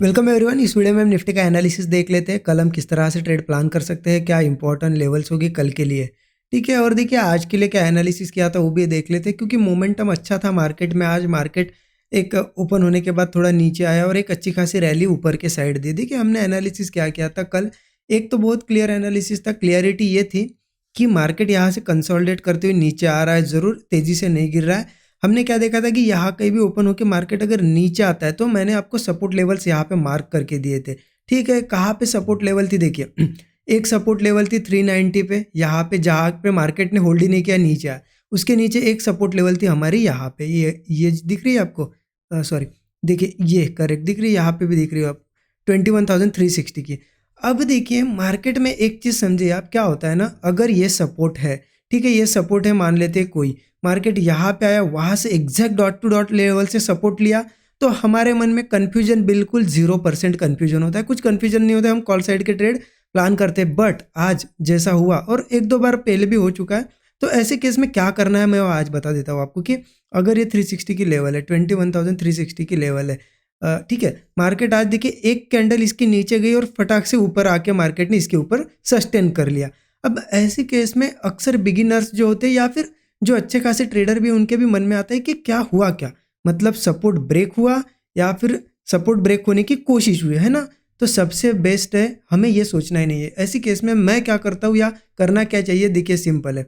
Welcome everyone. इस video में हम निफ्टी का एनालिसिस देख लेते हैं। कल हम किस तरह से ट्रेड प्लान कर सकते हैं, क्या इंपॉर्टेंट लेवल्स होगी कल के लिए। ठीक है, और देखिए आज के लिए क्या एनालिसिस किया था वो भी देख लेते हैं, क्योंकि मोमेंटम अच्छा था मार्केट में। आज मार्केट एक ओपन होने के बाद थोड़ा नीचे आया और एक अच्छी खासी रैली ऊपर के साइड दी। देखिए हमने एनालिसिस क्या किया था कल, एक तो बहुत क्लियर एनालिसिस था। क्लियरिटी ये थी कि मार्केट यहाँ से कंसोलिडेट करते हुए नीचे आ रहा है, ज़रूर तेज़ी से नहीं गिर रहा है। हमने क्या देखा था कि यहाँ कहीं भी ओपन होकर मार्केट अगर नीचे आता है तो मैंने आपको सपोर्ट लेवल्स यहाँ पे मार्क करके दिए थे। ठीक है, कहाँ पे सपोर्ट लेवल थी देखिए एक सपोर्ट लेवल थी 390 पे, यहाँ पे जहाँ पे मार्केट ने होल्ड ही नहीं किया नीचे आया। उसके नीचे एक सपोर्ट लेवल थी हमारी यहाँ पे, ये दिख रही है आपको, सॉरी देखिए ये करेक्ट दिख रही है, यहाँ पे भी दिख रही है आप 21,360 की। अब देखिए मार्केट में एक चीज़ समझिए आप, क्या होता है ना, अगर ये सपोर्ट है, ठीक है ये सपोर्ट है मान लेते हैं कोई, मार्केट यहाँ पे आया, वहाँ से exact dot to dot level से सपोर्ट लिया, तो हमारे मन में कन्फ्यूजन बिल्कुल 0% कन्फ्यूजन होता है, कुछ कन्फ्यूजन नहीं होता है। हम कॉल साइड के ट्रेड प्लान करते हैं, बट आज जैसा हुआ और एक दो बार पहले भी हो चुका है, तो ऐसे केस में क्या करना है मैं आज बता देता हूँ आपको। कि अगर ये 360 की लेवल है, 21,360 की लेवल है, ठीक है, मार्केट आज देखिए एक कैंडल इसके नीचे गई और फटाक से ऊपर आके मार्केट ने इसके ऊपर सस्टेन कर लिया। अब ऐसे केस में अक्सर बिगिनर्स जो होते हैं या फिर जो अच्छे खासे ट्रेडर भी, उनके भी मन में आता है कि क्या हुआ, क्या मतलब सपोर्ट ब्रेक हुआ या फिर सपोर्ट ब्रेक होने की कोशिश हुई है ना। तो सबसे बेस्ट है हमें ये सोचना ही नहीं है। ऐसी केस में मैं क्या करता हूँ या करना क्या चाहिए, देखिए सिंपल है।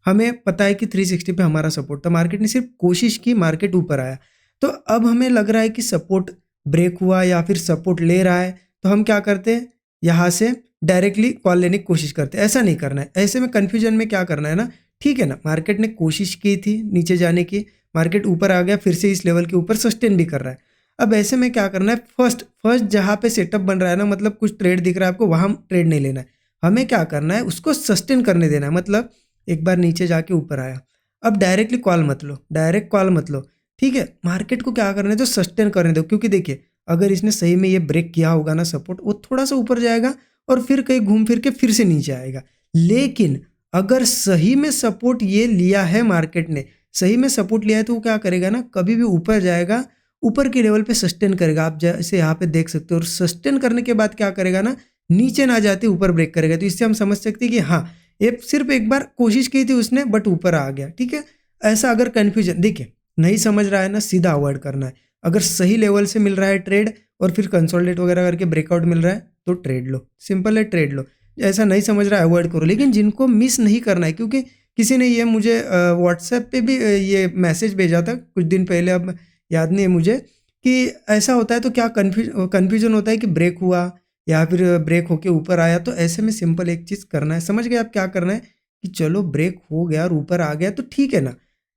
हमें पता है कि 360 पे हमारा सपोर्ट था, मार्केट ने सिर्फ कोशिश की, मार्केट ऊपर आया, तो अब हमें लग रहा है कि सपोर्ट ब्रेक हुआ या फिर सपोर्ट ले रहा है, तो हम क्या करते हैं, यहाँ से डायरेक्टली कॉल लेने की कोशिश करते हैं। ऐसा नहीं करना है। ऐसे में कन्फ्यूजन में क्या करना है ना, ठीक है ना, मार्केट ने कोशिश की थी नीचे जाने की, मार्केट ऊपर आ गया, फिर से इस लेवल के ऊपर सस्टेन भी कर रहा है। अब ऐसे में क्या करना है, फर्स्ट फर्स्ट जहाँ पे सेटअप बन रहा है ना, मतलब कुछ ट्रेड दिख रहा है आपको, वहाँ ट्रेड नहीं लेना है। हमें क्या करना है, उसको सस्टेन करने देना है। मतलब एक बार नीचे जाके ऊपर आया, अब डायरेक्टली कॉल मत लो, डायरेक्ट कॉल मत लो। ठीक है, मार्केट को क्या करना है, तो सस्टेन करने दो। क्योंकि देखिए अगर इसने सही में ये ब्रेक किया होगा ना सपोर्ट, वो थोड़ा सा ऊपर जाएगा और फिर कहीं घूम फिर के फिर से नीचे आएगा। लेकिन अगर सही में सपोर्ट ये लिया है मार्केट ने, सही में सपोर्ट लिया है, तो वो क्या करेगा ना, कभी भी ऊपर जाएगा, ऊपर के लेवल पे सस्टेन करेगा। आप जैसे यहाँ पे देख सकते हो, और सस्टेन करने के बाद क्या करेगा ना, नीचे ना जाते ऊपर ब्रेक करेगा। तो इससे हम समझ सकते हैं कि हाँ, ये सिर्फ एक बार कोशिश की थी उसने, बट ऊपर आ गया। ठीक है, ऐसा अगर कन्फ्यूजन देखिए नहीं समझ रहा है ना, सीधा अवॉइड करना है। अगर सही लेवल से मिल रहा है ट्रेड और फिर कंसोलिडेट वगैरह करके ब्रेकआउट मिल रहा है तो ट्रेड लो, सिंपल है, ट्रेड लो। ऐसा नहीं समझ रहा है अवॉइड करो। लेकिन जिनको मिस नहीं करना है, क्योंकि किसी ने ये मुझे व्हाट्सएप पे भी ये मैसेज भेजा था कुछ दिन पहले, अब याद नहीं है मुझे, कि ऐसा होता है तो क्या कन्फ्यूजन होता है कि ब्रेक हुआ या फिर ब्रेक होके ऊपर आया। तो ऐसे में सिंपल एक चीज़ करना है, समझ गए आप क्या करना है, कि चलो ब्रेक हो गया और ऊपर आ गया तो ठीक है ना,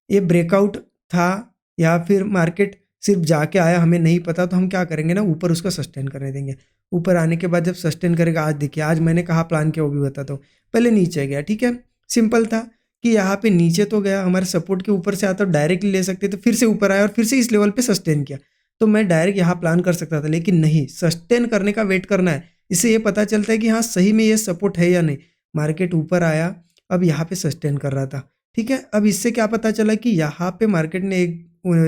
ये ब्रेकआउट था या फिर मार्केट सिर्फ जाके आया हमें नहीं पता, तो हम क्या करेंगे ना, ऊपर उसका सस्टेन करने देंगे। ऊपर आने के बाद जब सस्टेन करेगा, आज देखिए आज मैंने कहा प्लान किया वो भी बताता हूँ। पहले नीचे गया, ठीक है, सिंपल था कि यहाँ पे नीचे तो गया, हमारे सपोर्ट के ऊपर से आता तो डायरेक्टली ले सकते, तो फिर से ऊपर आया और फिर से इस लेवल पे सस्टेन किया, तो मैं डायरेक्ट यहाँ प्लान कर सकता था। लेकिन नहीं, सस्टेन करने का वेट करना है। इससे ये पता चलता है कि हाँ सही में ये सपोर्ट है या नहीं। मार्केट ऊपर आया, अब यहाँ पे सस्टेन कर रहा था, ठीक है, अब इससे क्या पता चला कि यहाँ पे मार्केट ने एक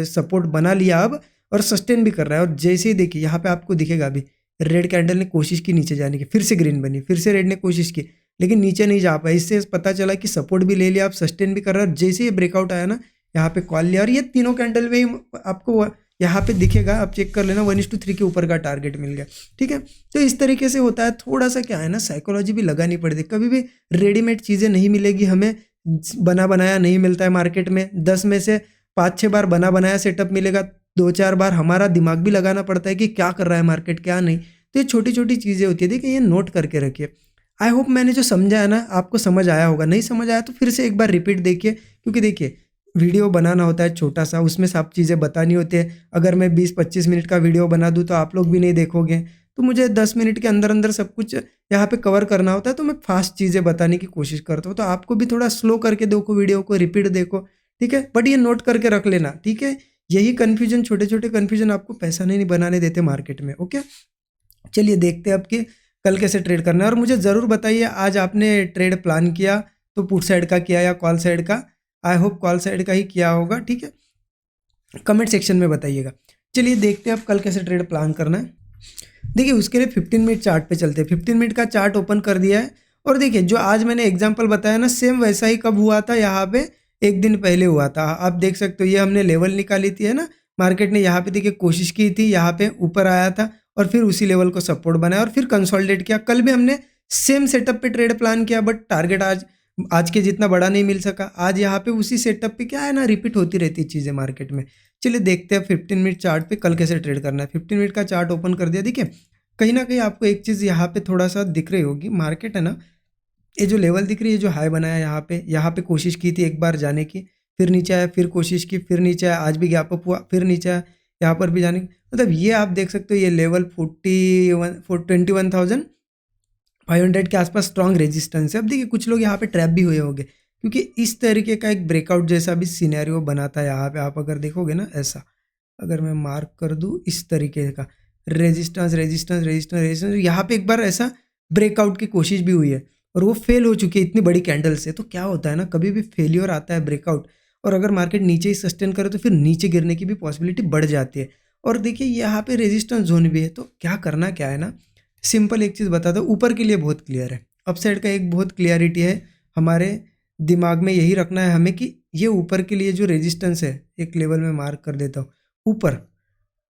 सपोर्ट बना लिया अब, और सस्टेन भी कर रहा है। और जैसे ही देखिए यहाँ पे आपको दिखेगा अभी, रेड कैंडल ने कोशिश की नीचे जाने की, फिर से ग्रीन बनी, फिर से रेड ने कोशिश की, लेकिन नीचे नहीं जा पाया। इससे पता चला कि सपोर्ट भी ले लिया, आप सस्टेन भी कर रहा है। और जैसे ही ब्रेकआउट आया ना, यहाँ पे कॉल लिया, और ये तीनों कैंडल में ही आपको यहाँ पे दिखेगा, आप चेक कर लेना, 1:3 के ऊपर का टारगेट मिल गया। ठीक है, तो इस तरीके से होता है। थोड़ा सा क्या है ना, साइकोलॉजी भी लगानी पड़ती है। कभी भी रेडीमेड चीज़ें नहीं मिलेगी हमें, बना बनाया नहीं मिलता है मार्केट में। 10 में से 5-6 बार बना बनाया सेटअप मिलेगा, 2-4 बार हमारा दिमाग भी लगाना पड़ता है कि क्या कर रहा है मार्केट, क्या नहीं। तो ये छोटी छोटी चीज़ें होती है, देखिए ये नोट करके रखिए। आई होप मैंने जो समझा है ना आपको समझ आया होगा, नहीं समझ आया तो फिर से एक बार रिपीट देखिए। क्योंकि देखिए वीडियो बनाना होता है छोटा सा, उसमें सब चीज़ें बतानी होती है। अगर मैं 20-25 मिनट का वीडियो बना दूँ तो आप लोग भी नहीं देखोगे, तो मुझे 10 मिनट के अंदर अंदर सब कुछ यहाँ पे कवर करना होता है। तो मैं फास्ट चीज़ें बताने की कोशिश करता हूँ, तो आपको भी थोड़ा स्लो करके देखो वीडियो को, रिपीट देखो, ठीक है, बट ये नोट करके रख लेना, ठीक है। यही कन्फ्यूजन, छोटे छोटे कन्फ्यूजन आपको पैसा नहीं बनाने देते मार्केट में। ओके, चलिए देखते हैं अब कि कल कैसे ट्रेड करना है। और मुझे ज़रूर बताइए आज आपने ट्रेड प्लान किया तो पुट साइड का किया या कॉल साइड का। आई होप कॉल साइड का ही किया होगा, ठीक है, कमेंट सेक्शन में बताइएगा। चलिए देखते हैं अब कल कैसे ट्रेड प्लान करना है। देखिए उसके लिए 15 मिनट चार्ट पे चलते हैं। 15 मिनट का चार्ट ओपन कर दिया है और देखिए जो आज मैंने एग्जांपल बताया ना, सेम वैसा ही कब हुआ था, यहाँ पे एक दिन पहले हुआ था। आप देख सकते हो ये हमने लेवल निकाली थी, है ना। मार्केट ने यहाँ पे देखिए कोशिश की थी, यहाँ पे ऊपर आया था और फिर उसी लेवल को सपोर्ट बनाया और फिर कंसोलिडेट किया। कल भी हमने सेम सेटअप पे ट्रेड प्लान किया, बट टारगेट आज आज के जितना बड़ा नहीं मिल सका। आज यहाँ पे उसी सेटअप पे क्या है ना, रिपीट होती रहती है चीज़ें मार्केट में। चलिए देखते हैं 15 मिनट चार्ट पे कल कैसे ट्रेड करना है। 15 मिनट का चार्ट ओपन कर दिया। देखिए कहीं ना कहीं आपको एक चीज़ यहाँ पे थोड़ा सा दिख रही होगी, मार्केट है ना, ये जो लेवल दिख रही है, जो हाई बनाया यहाँ पे कोशिश की थी एक बार जाने की, फिर नीचे आया, फिर कोशिश की, फिर नीचे आया, आज भी गैप अप हुआ, फिर नीचे आया, यहाँ पर भी जाने की। मतलब ये आप देख सकते हो, ये लेवल 21,500 के आसपास स्ट्रॉन्ग रेजिस्टेंस है। अब देखिए कुछ लोग यहाँ पे ट्रैप भी हुए होंगे, क्योंकि इस तरीके का एक ब्रेकआउट जैसा भी सिनेरियो बना था यहाँ पे। आप अगर देखोगे ना, ऐसा अगर मैं मार्क कर दूँ, इस तरीके का रेजिस्टेंस रेजिस्टेंस रेजिस्टेंस रेजिस्टेंस, यहाँ पे एक बार ऐसा ब्रेकआउट की कोशिश भी हुई है और वो फेल हो चुकी है इतनी बड़ी कैंडल से। तो क्या होता है ना, कभी भी फेलियर आता है ब्रेकआउट, और अगर मार्केट नीचे ही सस्टेन करे तो फिर नीचे गिरने की भी पॉसिबिलिटी बढ़ जाती है। और देखिए यहाँ पे रेजिस्टेंस जोन भी है, तो क्या करना क्या है ना, सिंपल एक चीज़ बता दो, ऊपर के लिए बहुत क्लियर है, अपसाइड का एक बहुत क्लियरिटी है। हमारे दिमाग में यही रखना है हमें कि ये ऊपर के लिए जो रेजिस्टेंस है, एक लेवल में मार्क कर देता हूँ ऊपर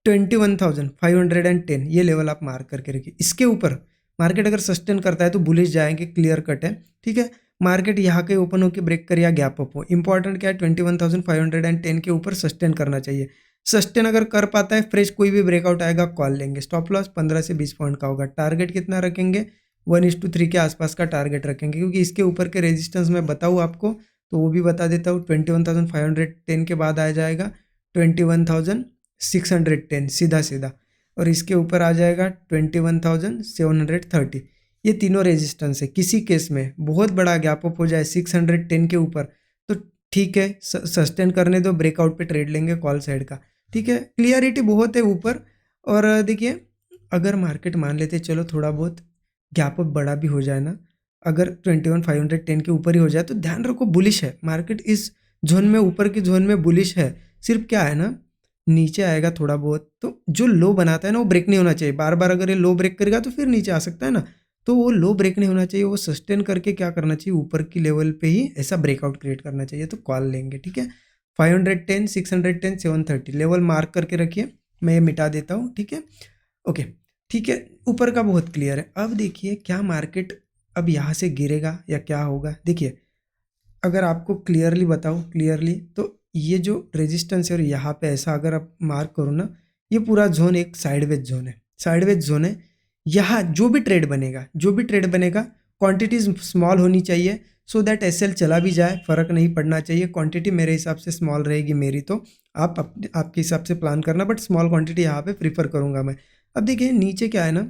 21,510, ये लेवल आप मार्क करके रखिए। इसके ऊपर मार्केट अगर सस्टेन करता है तो बुलिश जाएंगे, क्लियर कट है, ठीक है। मार्केट यहाँ के ओपन होकर ब्रेक कर या गैप अप हो, इंपॉर्टेंट क्या है, 21,510 के ऊपर सस्टेन करना चाहिए। सस्टेन अगर कर पाता है, फ्रेश कोई भी ब्रेकआउट आएगा कॉल लेंगे। स्टॉप लॉस 15 से 20 पॉइंट का होगा। टारगेट कितना रखेंगे, 1:3 के आसपास का टारगेट रखेंगे, क्योंकि इसके ऊपर के रेजिस्टेंस मैं बताऊँ आपको तो वो भी बता देता हूँ। 21,510 के बाद आ जाएगा 21,610 सीधा सीधा, और इसके ऊपर आ जाएगा 21,730। ये तीनों रेजिस्टेंस है। किसी केस में बहुत बड़ा गैप अप हो जाए 610 के ऊपर तो ठीक है, सस्टेन करने दो, ब्रेकआउट पे ट्रेड लेंगे कॉल साइड का, ठीक है। क्लियरिटी बहुत है ऊपर। और देखिए अगर मार्केट मान लेते चलो थोड़ा बहुत गैप अप बड़ा भी हो जाए ना, अगर 21,510 के ऊपर ही हो जाए तो ध्यान रखो बुलिश है मार्केट, इस जोन में, ऊपर की जोन में बुलिश है। सिर्फ क्या है ना, नीचे आएगा थोड़ा बहुत तो जो लो बनाता है ना वो ब्रेक नहीं होना चाहिए। बार बार अगर ये लो ब्रेक करेगा तो फिर नीचे आ सकता है ना, तो वो लो ब्रेक नहीं होना चाहिए। वो सस्टेन करके क्या करना चाहिए, ऊपर की लेवल पे ही ऐसा ब्रेकआउट क्रिएट करना चाहिए, तो कॉल लेंगे, ठीक है। 510, 610, 730 लेवल मार्क करके रखिए, मैं ये मिटा देता हूँ, ठीक है। ओके, ठीक है, ऊपर का बहुत क्लियर है। अब देखिए क्या मार्केट अब यहाँ से गिरेगा या क्या होगा। देखिए अगर आपको क्लियरली बताऊँ, क्लियरली तो ये जो रेजिस्टेंस है और यहाँ पे ऐसा अगर आप मार्क करो ना, ये पूरा जोन एक साइडवेज जोन है, साइडवेज जोन है। यहाँ जो भी ट्रेड बनेगा क्वांटिटीज स्मॉल होनी चाहिए, सो दैट एसएल चला भी जाए फ़र्क नहीं पड़ना चाहिए। क्वांटिटी मेरे हिसाब से स्मॉल रहेगी मेरी, तो आप आपके हिसाब से प्लान करना, बट स्मॉल क्वांटिटी यहाँ पे प्रीफर करूँगा मैं। अब देखिए नीचे क्या है ना,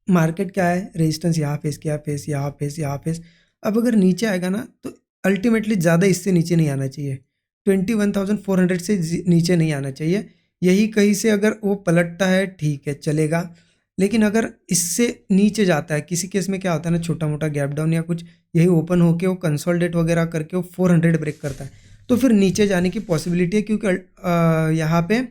मार्केट क्या है, रेजिस्टेंस यहाँ फेस किया, फेस यहाँ, फेस यहाँ, फेस। अब अगर नीचे आएगा ना तो अल्टीमेटली ज़्यादा इससे नीचे नहीं आना चाहिए, 21,400 से नीचे नहीं आना चाहिए। यही कहीं से अगर वो पलटता है ठीक है चलेगा, लेकिन अगर इससे नीचे जाता है, किसी केस में क्या होता है ना, छोटा मोटा गैप डाउन या कुछ, यही ओपन होके वो कंसोलिडेट वगैरह करके वो 400 ब्रेक करता है, तो फिर नीचे जाने की पॉसिबिलिटी है, क्योंकि यहाँ पे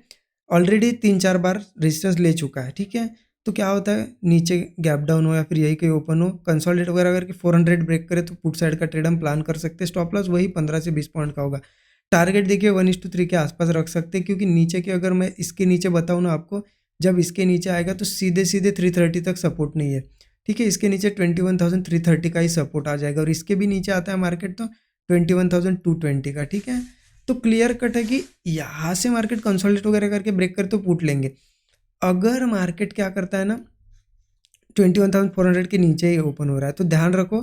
ऑलरेडी 3-4 बार रेजिस्टेंस ले चुका है, ठीक है। तो क्या होता है, नीचे गैप डाउन हो या फिर यही कहीं ओपन हो, कंसोलिडेट वगैरह करके 400 ब्रेक करे तो पुट साइड का ट्रेड हम प्लान कर सकते हैं। स्टॉप लॉस वही 15 से 20 पॉइंट का होगा। टारगेट देखिए 1:3 के आसपास रख सकते हैं, क्योंकि नीचे के अगर मैं इसके नीचे बताऊँ ना आपको, जब इसके नीचे आएगा तो सीधे सीधे 330 तक सपोर्ट नहीं है, ठीक है। इसके नीचे 21,330 का ही सपोर्ट आ जाएगा, और इसके भी नीचे आता है मार्केट तो 21,220 का, ठीक है। तो क्लियर कट है कि यहाँ से मार्केट कंसोलिडेट वगैरह करके ब्रेक कर तो पुट लेंगे। अगर मार्केट क्या करता है ना, 21,400 के नीचे ही ओपन हो रहा है तो ध्यान रखो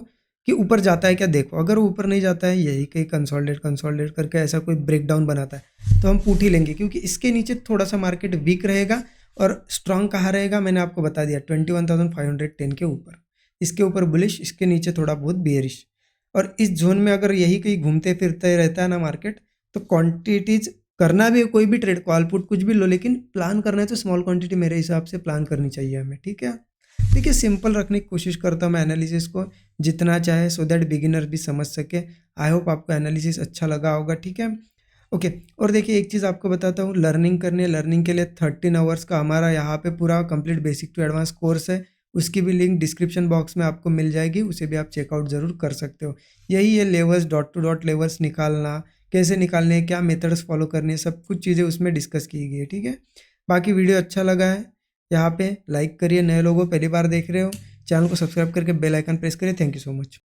कि ऊपर जाता है क्या, देखो अगर वो ऊपर नहीं जाता है, यही कहीं कंसोलिडेट करके ऐसा कोई ब्रेकडाउन बनाता है तो हम पूट ही लेंगे, क्योंकि इसके नीचे थोड़ा सा मार्केट वीक रहेगा। और स्ट्रांग कहाँ रहेगा मैंने आपको बता दिया, 21,510 के ऊपर, इसके ऊपर बुलिश, इसके नीचे थोड़ा बहुत बेयरिश। और इस जोन में अगर यही कहीं घूमते फिरते रहता है ना मार्केट, तो क्वांटिटीज करना भी है, कोई भी ट्रेड कॉल पुट कुछ भी लो, लेकिन प्लान करना है तो स्मॉल क्वांटिटी मेरे हिसाब से प्लान करनी चाहिए हमें, ठीक है। देखिए सिंपल रखने की कोशिश करता हूँ मैं एनालिसिस को जितना चाहे, सो दैट बिगिनर भी समझ सके। आई होप आपको एनालिसिस अच्छा लगा होगा, ठीक है। ओके। और देखिए एक चीज़ आपको बताता हूँ, लर्निंग करनी है, लर्निंग के लिए 13 आवर्स का हमारा यहाँ पे पूरा complete basic to advance course है। उसकी भी लिंक डिस्क्रिप्शन बॉक्स में आपको मिल जाएगी, उसे भी आप चेकआउट ज़रूर कर सकते हो। यही है levels, dot to dot levels निकालना, कैसे निकालने हैं, क्या मेथड्स फॉलो करनी है, सब कुछ चीज़ें उसमें डिस्कस की गई है, ठीक है। बाकी वीडियो अच्छा लगा है यहाँ पे लाइक करिए, नए लोगों पहली बार देख रहे हो चैनल को सब्सक्राइब करके बेल आइकन प्रेस करिए। Thank you so much.